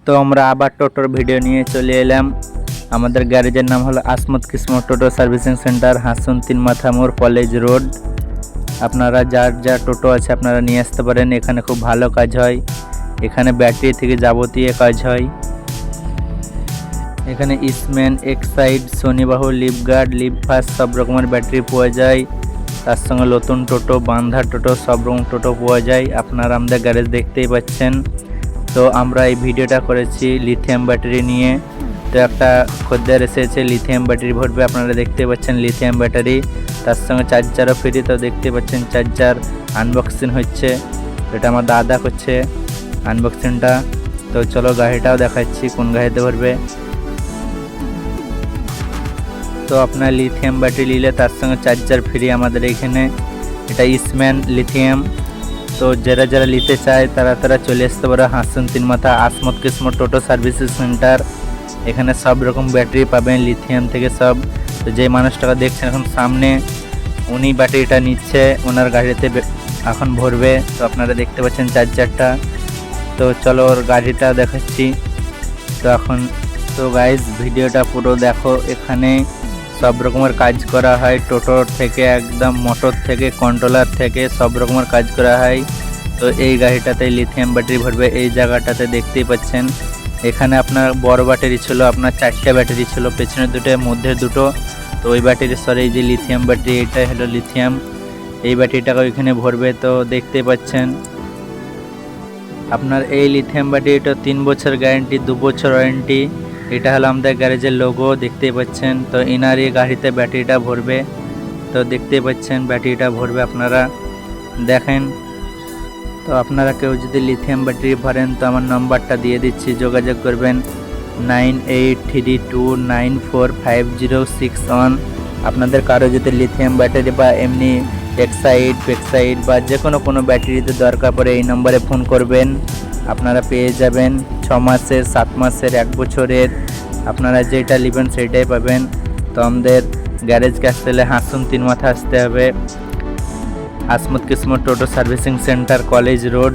তো আমরা আবার টোটোর ভিডিও নিয়ে চলে এলাম। আমাদের গ্যারেজের নাম হলো আসমত কিসমত টোটো সার্ভিসিং সেন্টার, হাসন তিন মাথা মোড়, কলেজ রোড। আপনারা যার যা টোটো আছে আপনারা নিয়ে আসতে পারেন। এখানে খুব ভালো কাজ হয়। এখানে ব্যাটারি থেকে যাবতীয় কাজ হয়। এখানে ইসম্যান, এক্সাইড, শনিবাহু, লিফগার্ড, লিফাস সব রকমের ব্যাটারি পাওয়া যায়। তার সঙ্গে নতুন টোটো, বান্ধা টোটো, সব রকম টোটো পাওয়া যায়। আপনারা আমাদের গ্যারেজ দেখতেই পাচ্ছেন। তো আমরা এই ভিডিওটা করেছি লিথিয়াম ব্যাটারি নিয়ে। তো একটা খদ্দের এসেছে লিথিয়াম ব্যাটারি ভরবে। আপনারা দেখতে পাচ্ছেন লিথিয়াম ব্যাটারি, তার সঙ্গে চার্জারও ফ্রি। তো দেখতে পাচ্ছেন চার্জার আনবক্সিং হচ্ছে। এটা আমার দাদা করছে আনবক্সিংটা। তো চলো গাড়িটাও দেখাচ্ছি কোন গাড়িতে ভরবে। তো আপনার লিথিয়াম ব্যাটারি নিলে তার সঙ্গে চার্জার ফ্রি আমাদের এখানে। এটা ইসম্যান লিথিয়াম। তো যারা যারা নিতে চায় তারা চলে আসতে পারে হাসন তিন মাথা আসমত কিসমত টোটো সার্ভিসিং সেন্টার। এখানে সব রকম ব্যাটারি পাবেন লিথিয়াম থেকে সব। তো যে মানুষটাকে দেখছেন এখন সামনে, উনি ব্যাটারিটা নিচ্ছে, ওনার গাড়িতে এখন ভরবে। তো আপনারা দেখতে পাচ্ছেন চার্জারটা। তো চলো ওর গাড়িটা দেখাচ্ছি। তো এখন তো গাইজ ভিডিওটা পুরো দেখো। এখানে সব রকমের কাজ করা হয়, টোটোর থেকে একদম মোটর থেকে কন্ট্রোলার থেকে সব রকমের কাজ করা হয়। তো এই গাড়িটাতে লিথিয়াম ব্যাটারি ভরবে। এই জায়গাটাতে দেখতেই পাচ্ছেন এখানে আপনার বড় ব্যাটারি ছিল, আপনার 4টে ব্যাটারি ছিল, পেছনে দুটো মধ্যে দুটো। তো ওই ব্যাটারি সরে এই যে লিথিয়াম ব্যাটারি, এটাই হলো লিথিয়াম। এই ব্যাটারিটাকে ওইখানে ভরবে। তো দেখতে পাচ্ছেন আপনার এই লিথিয়াম ব্যাটারিটা 3 বছর গ্যারেন্টি, 2 বছর ওয়ারেন্টি। এটা হলো আমাদের গ্যারেজের লোগো, দেখতেই পাচ্ছেন। তো এনার এই গাড়িতে ব্যাটারিটা ভরবে। তো দেখতেই পাচ্ছেন ব্যাটারিটা ভরবে, আপনারা দেখেন। তো আপনারা কেউ যদি লিথিয়াম ব্যাটারি ভরেন তো আমার নাম্বারটা দিয়ে দিচ্ছি, যোগাযোগ করবেন 9832945061। আপনাদের কারো যদি লিথিয়াম ব্যাটারি বা এমনি এক্সাইড বা যে কোনো ব্যাটারিতে দরকার পড়ে এই নম্বরে ফোন করবেন। আপনারা পেয়ে যাবেন 6 মাসের, 7 মাসের, 1 বছরের। আপনারা যেটা নেবেন সেটাই পাবেন। তো আমাদের গ্যারেজকে আসতে হলে হাসন তিন মাথা আসতে হবে, আসমত কিসমত টোটো সার্ভিসিং সেন্টার, কলেজ রোড।